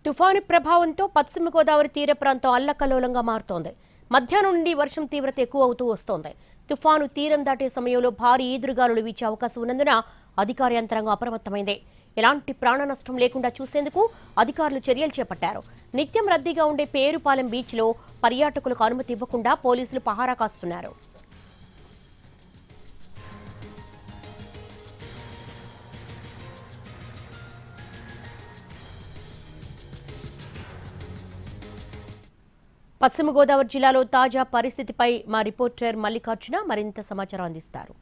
తుఫాను ప్రభావంతో పశ్చిమ గోదావరి తీర ప్రాంతం అల్లకల్లోలంగా మారుతోంది. మధ్యాహ్నం నుండి వర్షం తీవ్రత ఎక్కువ అవుతూ వస్తోంది. తుఫాను తీరం దాటే సమయంలో భారీ ఈదురుగాలులు వీచే అవకాశం ఉన్నందున అధికార యంత్రాంగం అప్రమత్తమైంది. ఎలాంటి ప్రాణ నష్టం లేకుండా చూసేందుకు అధికారులు చర్యలు చేపట్టారు. నిత్యం రద్దీగా ఉండే పేరుపాలెం బీచ్లో పర్యాటకులకు అనుమతి ఇవ్వకుండా పోలీసులు పహారా కాస్తున్నారు. పశ్చిమ గోదావరి జిల్లాలో తాజా పరిస్థితిపై మా రిపోర్టర్ మల్లికార్జున మరింత సమాచారం అందిస్తారు.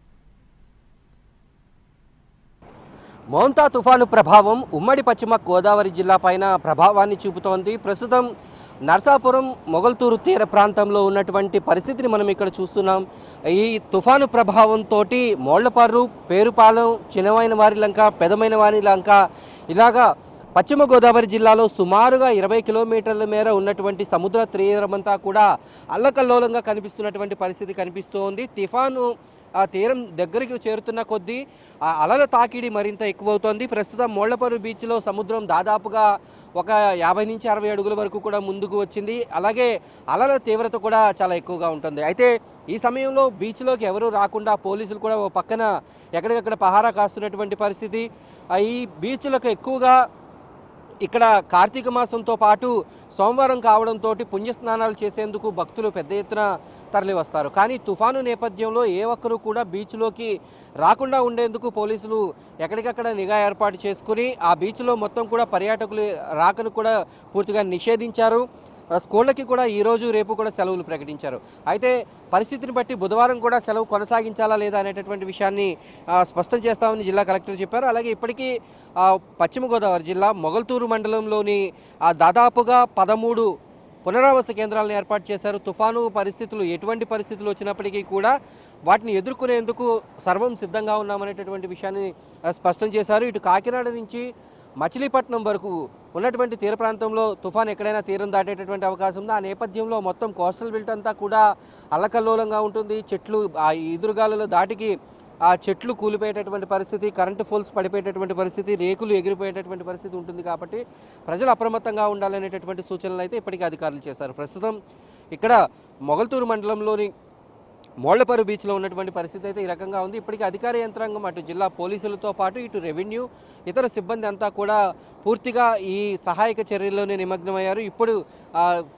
మౌంతా తుఫాను ప్రభావం ఉమ్మడి పశ్చిమ గోదావరి జిల్లా పైన ప్రభావాన్ని చూపుతోంది. ప్రస్తుతం నర్సాపురం మొగల్తూరు తీర ప్రాంతంలో ఉన్నటువంటి పరిస్థితిని మనం ఇక్కడ చూస్తున్నాం. ఈ తుఫాను ప్రభావంతో మోళ్లపారు, పేరుపాలెం, చిన్నమైన వారిలంక, పెదమైన వారిలంక ఇలాగా పశ్చిమ గోదావరి జిల్లాలో సుమారుగా 20 కిలోమీటర్ల మేర ఉన్నటువంటి సముద్ర తీరమంతా కూడా అల్లకల్లోలంగా కనిపిస్తున్నటువంటి పరిస్థితి కనిపిస్తోంది. తుఫాను ఆ తీరం దగ్గరికి చేరుతున్న కొద్దీ ఆ అలల తాకిడి మరింత ఎక్కువవుతోంది. ప్రస్తుతం మోళ్లపరు బీచ్లో సముద్రం దాదాపుగా ఒక 50 నుంచి 60 అడుగుల వరకు కూడా ముందుకు వచ్చింది. అలాగే అలల తీవ్రత కూడా చాలా ఎక్కువగా ఉంటుంది. అయితే ఈ సమయంలో బీచ్లోకి ఎవరూ రాకుండా పోలీసులు కూడా ఓ పక్కన ఎక్కడికక్కడ పహారా కాస్తున్నటువంటి పరిస్థితి. ఈ బీచ్లకు ఎక్కువగా ఇక్కడ కార్తీక మాసంతో పాటు సోమవారం కావడంతో పుణ్యస్నానాలు చేసేందుకు భక్తులు పెద్ద ఎత్తున తరలి వస్తారు. కానీ తుఫాను నేపథ్యంలో ఏ ఒక్కరూ కూడా బీచ్లోకి రాకుండా ఉండేందుకు పోలీసులు ఎక్కడికక్కడ నిఘా ఏర్పాటు చేసుకుని ఆ బీచ్లో మొత్తం కూడా పర్యాటకులు రాకను కూడా పూర్తిగా నిషేధించారు. స్కూళ్ళకి కూడా ఈరోజు రేపు కూడా సెలవులు ప్రకటించారు. అయితే పరిస్థితిని బట్టి బుధవారం కూడా సెలవు కొనసాగించాలా లేదా అనేటటువంటి విషయాన్ని స్పష్టం చేస్తామని జిల్లా కలెక్టర్ చెప్పారు. అలాగే ఇప్పటికీ పశ్చిమ గోదావరి జిల్లా మొగల్తూరు మండలంలోని దాదాపుగా 13 పునరావాస కేంద్రాలను ఏర్పాటు చేశారు. తుఫాను పరిస్థితులు ఎటువంటి పరిస్థితులు వచ్చినప్పటికీ కూడా వాటిని ఎదుర్కొనేందుకు సర్వం సిద్ధంగా ఉన్నామనేటటువంటి విషయాన్ని స్పష్టం చేశారు. ఇటు కాకినాడ నుంచి మచిలీపట్నం వరకు ఉన్నటువంటి తీర ప్రాంతంలో తుఫాన్ ఎక్కడైనా తీరం దాటేటటువంటి అవకాశం ఉంది. ఆ నేపథ్యంలో మొత్తం కోస్టల్ బెల్ట్ అంతా కూడా అల్లకల్లోలంగా ఉంటుంది. చెట్లు ఆ ఎదురుగాలుల దాటికి ఆ చెట్లు కూలిపోయేటటువంటి పరిస్థితి, కరెంటు పోల్స్ పడిపోయేటటువంటి పరిస్థితి, రేకులు ఎగిరిపోయేటటువంటి పరిస్థితి ఉంటుంది. కాబట్టి ప్రజలు అప్రమత్తంగా ఉండాలనేటటువంటి సూచనలు అయితే ఇప్పటికీ అధికారులు చేశారు. ప్రస్తుతం ఇక్కడ మొగల్తూరు మండలంలోని మోళ్లపరు బీచ్లో ఉన్నటువంటి పరిస్థితి అయితే ఈ రకంగా ఉంది. ఇప్పటికీ అధికార యంత్రాంగం అటు జిల్లా పోలీసులతో పాటు ఇటు రెవెన్యూ, ఇతర సిబ్బంది అంతా కూడా పూర్తిగా ఈ సహాయక చర్యల్లోనే నిమగ్నమయ్యారు. ఇప్పుడు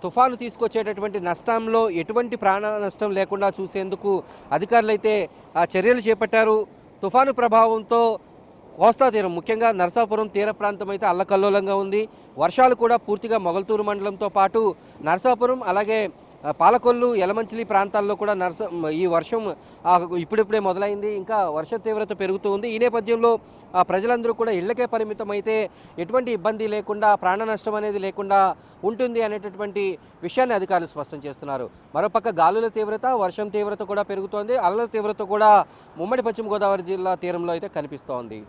తుఫాను తీసుకొచ్చేటటువంటి నష్టంలో ఎటువంటి ప్రాణ నష్టం లేకుండా చూసేందుకు అధికారులు అయితే చర్యలు చేపట్టారు. తుఫాను ప్రభావంతో కోస్తా తీరం ముఖ్యంగా నర్సాపురం తీర ప్రాంతం అయితే అల్లకల్లోలంగా ఉంది. వర్షాలు కూడా పూర్తిగా మొగల్తూరు మండలంతో పాటు నర్సాపురం అలాగే పాలకొల్లు, యలమంచిలి ప్రాంతాల్లో కూడా ఈ వర్షం ఇప్పుడిప్పుడే మొదలైంది. ఇంకా వర్ష తీవ్రత పెరుగుతూ ఉంది. ఈ నేపథ్యంలో ప్రజలందరూ కూడా ఇళ్లకే పరిమితం అయితే ఎటువంటి ఇబ్బంది లేకుండా, ప్రాణ నష్టం అనేది లేకుండా ఉంటుంది అనేటటువంటి విషయాన్ని అధికారులు స్పష్టం చేస్తున్నారు. మరోపక్క గాలుల తీవ్రత, వర్షం తీవ్రత కూడా పెరుగుతోంది. అలల తీవ్రత కూడా ఉమ్మడి పశ్చిమ గోదావరి జిల్లా తీరంలో అయితే కనిపిస్తోంది.